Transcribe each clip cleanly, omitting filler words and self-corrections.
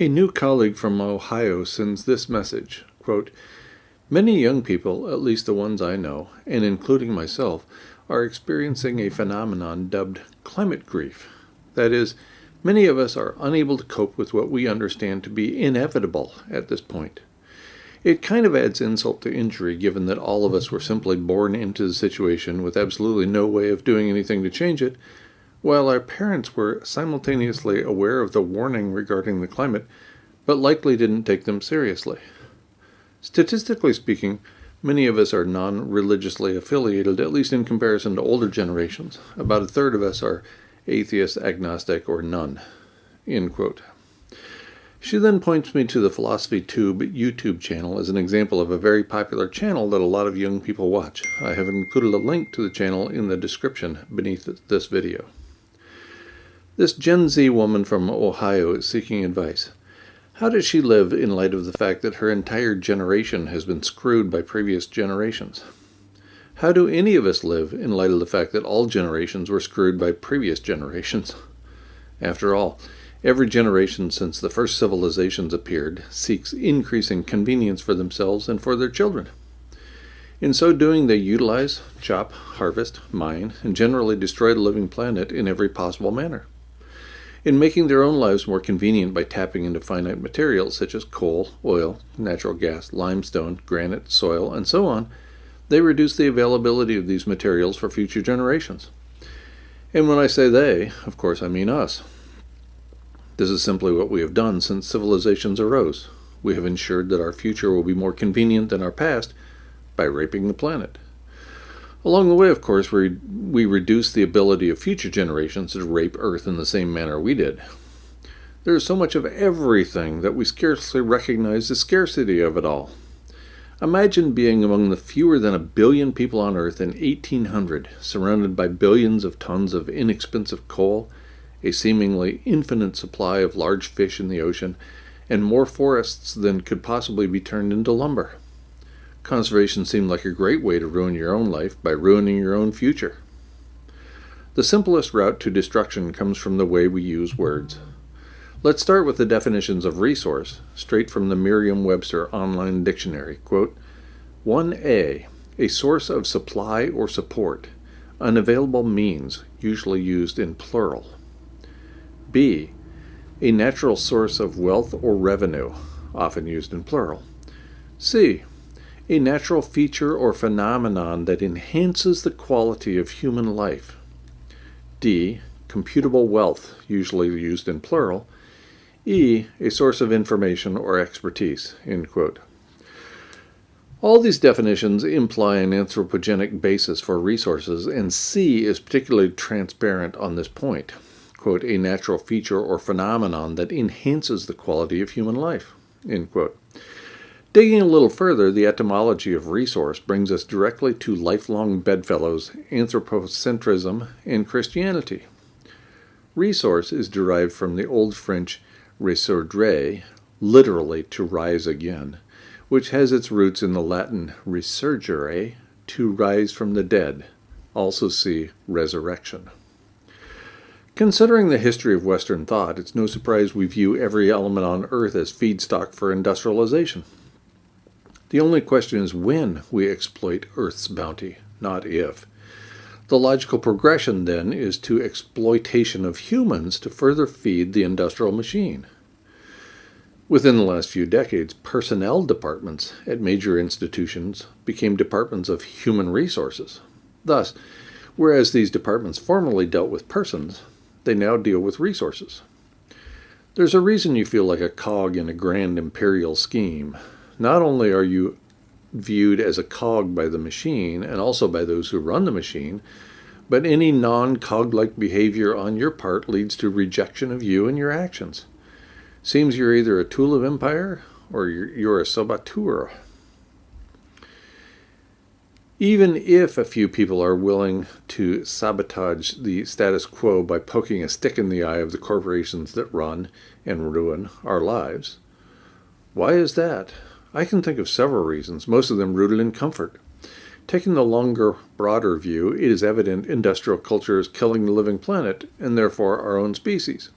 A new colleague from Ohio sends this message, quote, "Many young people, at least the ones I know, and including myself, are experiencing a phenomenon dubbed climate grief. That is, many of us are unable to cope with what we understand to be inevitable at this point. It kind of adds insult to injury given that all of us were simply born into the situation with absolutely no way of doing anything to change it, while our parents were simultaneously aware of the warning regarding the climate, but likely didn't take them seriously. Statistically speaking, many of us are non-religiously affiliated, at least in comparison to older generations. About a third of us are atheist, agnostic, or none." End quote. She then points me to the Philosophy Tube YouTube channel as an example of a very popular channel that a lot of young people watch. I have included a link to the channel in the description beneath this video. This Gen Z woman from Ohio is seeking advice. How does she live in light of the fact that her entire generation has been screwed by previous generations? How do any of us live in light of the fact that all generations were screwed by previous generations? After all, every generation since the first civilizations appeared seeks increasing convenience for themselves and for their children. In so doing, they utilize, chop, harvest, mine, and generally destroy the living planet in every possible manner. In making their own lives more convenient by tapping into finite materials such as coal, oil, natural gas, limestone, granite, soil, and so on, they reduce the availability of these materials for future generations. And when I say they, of course I mean us. This is simply what we have done since civilizations arose. We have ensured that our future will be more convenient than our past by raping the planet. Along the way, of course, we reduce the ability of future generations to rape Earth in the same manner we did. There is so much of everything that we scarcely recognize the scarcity of it all. Imagine being among the fewer than 1 billion people on Earth in 1800, surrounded by billions of tons of inexpensive coal, a seemingly infinite supply of large fish in the ocean, and more forests than could possibly be turned into lumber. Conservation seemed like a great way to ruin your own life by ruining your own future. The simplest route to destruction comes from the way we use words. Let's start with the definitions of resource, straight from the Merriam-Webster Online Dictionary. Quote, 1A, a source of supply or support, unavailable means, usually used in plural. B, a natural source of wealth or revenue, often used in plural. C, a natural feature or phenomenon that enhances the quality of human life. D, computable wealth, usually used in plural. E, a source of information or expertise. End quote. All these definitions imply an anthropogenic basis for resources, and C is particularly transparent on this point. Quote, a natural feature or phenomenon that enhances the quality of human life. End quote. Digging a little further, the etymology of resource brings us directly to lifelong bedfellows, anthropocentrism, and Christianity. Resource is derived from the Old French resurgere, literally to rise again, which has its roots in the Latin resurgere, to rise from the dead. Also see resurrection. Considering the history of Western thought, it's no surprise we view every element on Earth as feedstock for industrialization. The only question is when we exploit Earth's bounty, not if. The logical progression, then, is to exploitation of humans to further feed the industrial machine. Within the last few decades, personnel departments at major institutions became departments of human resources. Thus, whereas these departments formerly dealt with persons, they now deal with resources. There's a reason you feel like a cog in a grand imperial scheme. Not only are you viewed as a cog by the machine and also by those who run the machine, but any non-cog-like behavior on your part leads to rejection of you and your actions. Seems you're either a tool of empire or you're a saboteur. Even if a few people are willing to sabotage the status quo by poking a stick in the eye of the corporations that run and ruin our lives. Why is that? I can think of several reasons, most of them rooted in comfort. Taking the longer, broader view, it is evident industrial culture is killing the living planet, and therefore our own species.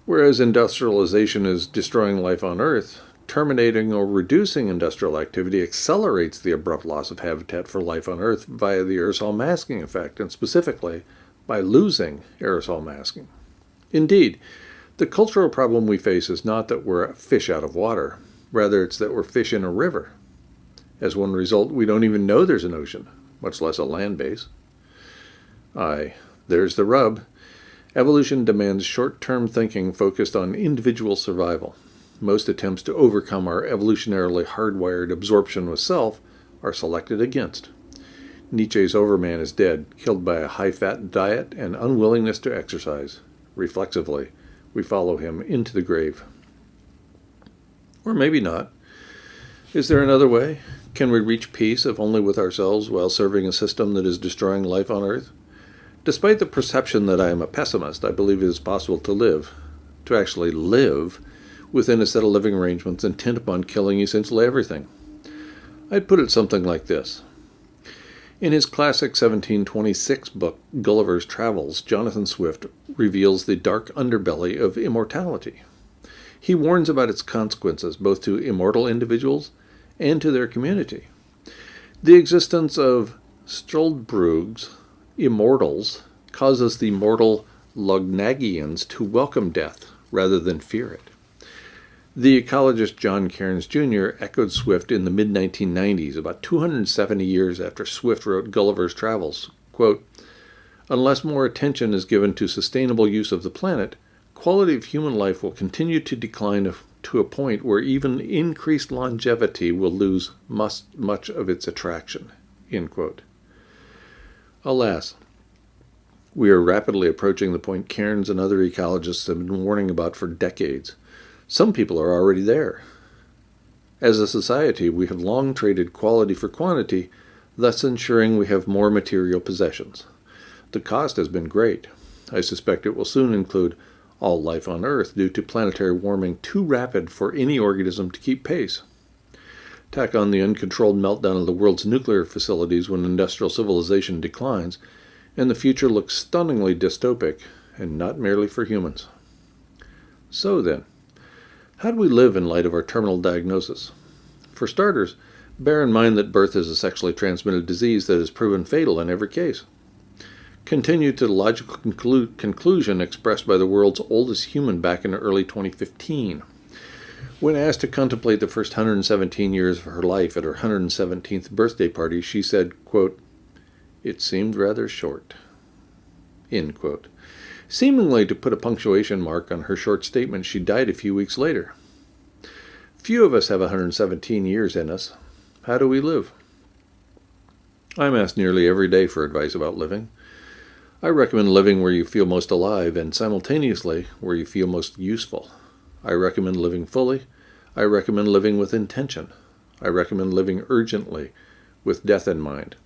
Whereas industrialization is destroying life on Earth, terminating or reducing industrial activity accelerates the abrupt loss of habitat for life on Earth via the aerosol masking effect, and specifically by losing aerosol masking. Indeed, the cultural problem we face is not that we're a fish out of water. Rather, it's that we're fish in a river. As one result, we don't even know there's an ocean, much less a land base. There's the rub. Evolution demands short-term thinking focused on individual survival. Most attempts to overcome our evolutionarily hardwired absorption with self are selected against. Nietzsche's Overman is dead, killed by a high-fat diet and unwillingness to exercise. Reflexively, we follow him into the grave. Or maybe not. Is there another way? Can we reach peace, if only with ourselves, while serving a system that is destroying life on Earth? Despite the perception that I am a pessimist, I believe it is possible to actually live, within a set of living arrangements intent upon killing essentially everything. I'd put it something like this. In his classic 1726 book, Gulliver's Travels, Jonathan Swift reveals the dark underbelly of immortality. He warns about its consequences, both to immortal individuals and to their community. The existence of Struldbrug's immortals causes the mortal Lognagians to welcome death rather than fear it. The ecologist John Cairns Jr. echoed Swift in the mid-1990s, about 270 years after Swift wrote Gulliver's Travels. Quote, "Unless more attention is given to sustainable use of the planet, quality of human life will continue to decline to a point where even increased longevity will lose much of its attraction." End quote. Alas, we are rapidly approaching the point Cairns and other ecologists have been warning about for decades. Some people are already there. As a society, we have long traded quality for quantity, thus ensuring we have more material possessions. The cost has been great. I suspect it will soon include all life on Earth due to planetary warming too rapid for any organism to keep pace. Tack on the uncontrolled meltdown of the world's nuclear facilities when industrial civilization declines, and the future looks stunningly dystopic, and not merely for humans. So then, how do we live in light of our terminal diagnosis? For starters, bear in mind that birth is a sexually transmitted disease that is proven fatal in every case. Continue to the logical conclusion expressed by the world's oldest human back in early 2015. When asked to contemplate the first 117 years of her life at her 117th birthday party, she said, quote, "It seemed rather short." End quote. Seemingly to put a punctuation mark on her short statement, she died a few weeks later. Few of us have 117 years in us. How do we live? I'm asked nearly every day for advice about living. I recommend living where you feel most alive and simultaneously where you feel most useful. I recommend living fully. I recommend living with intention. I recommend living urgently, with death in mind.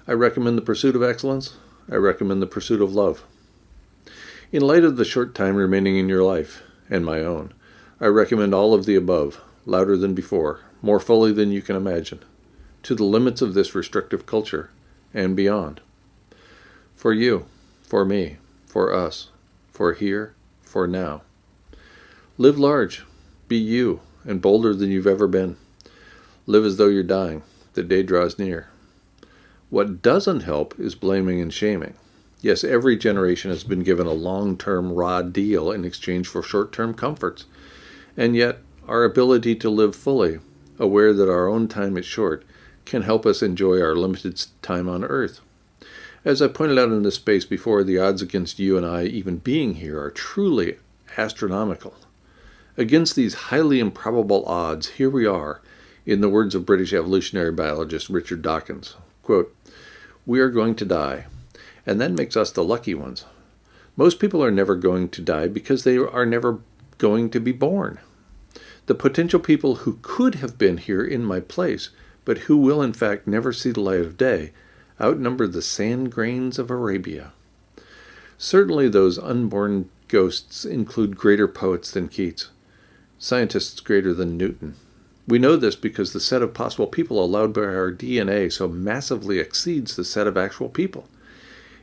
I recommend the pursuit of excellence. I recommend the pursuit of love. In light of the short time remaining in your life, and my own, I recommend all of the above, louder than before, more fully than you can imagine, to the limits of this restrictive culture, and beyond. For you, for me, for us, for here, for now. Live large, be you, and bolder than you've ever been. Live as though you're dying. The day draws near. What doesn't help is blaming and shaming. Yes, every generation has been given a long-term raw deal in exchange for short-term comforts. And yet, our ability to live fully, aware that our own time is short, can help us enjoy our limited time on Earth. As I pointed out in this space before, the odds against you and I even being here are truly astronomical. Against these highly improbable odds, here we are, in the words of British evolutionary biologist Richard Dawkins, quote, "We are going to die, and that makes us the lucky ones. Most people are never going to die because they are never going to be born. The potential people who could have been here in my place, but who will in fact never see the light of day, outnumber the sand grains of Arabia." Certainly those unborn ghosts include greater poets than Keats, scientists greater than Newton. We know this because the set of possible people allowed by our DNA so massively exceeds the set of actual people.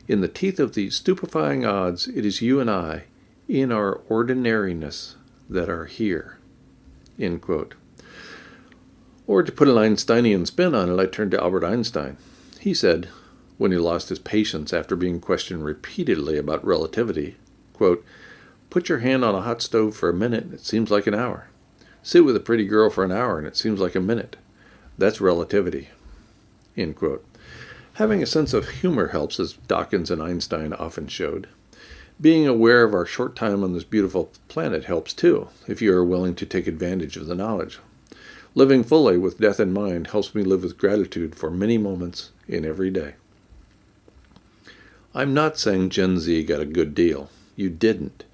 In the teeth of these stupefying odds, it is you and I, in our ordinariness that are here. End quote. Or to put an Einsteinian spin on it, I turned to Albert Einstein. He said, when he lost his patience after being questioned repeatedly about relativity, quote, "Put your hand on a hot stove for a minute and it seems like an hour. Sit with a pretty girl for an hour and it seems like a minute. That's relativity." End quote. Having a sense of humor helps, as Dawkins and Einstein often showed. Being aware of our short time on this beautiful planet helps too, if you are willing to take advantage of the knowledge. Living fully with death in mind helps me live with gratitude for many moments in every day. I'm not saying Gen Z got a good deal. You didn't.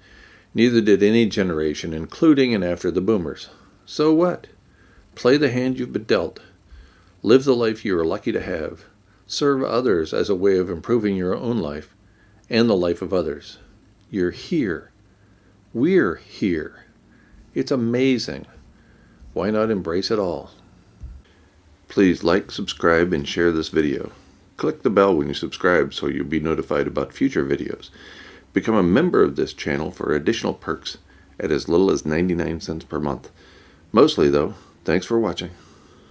Neither did any generation, including and after the boomers. So what? Play the hand you've been dealt. Live the life you are lucky to have. Serve others as a way of improving your own life and the life of others. You're here. We're here. It's amazing. Why not embrace it all? Please like, subscribe, and share this video. Click the bell when you subscribe so you'll be notified about future videos. Become a member of this channel for additional perks at as little as 99 cents per month. Mostly though, thanks for watching.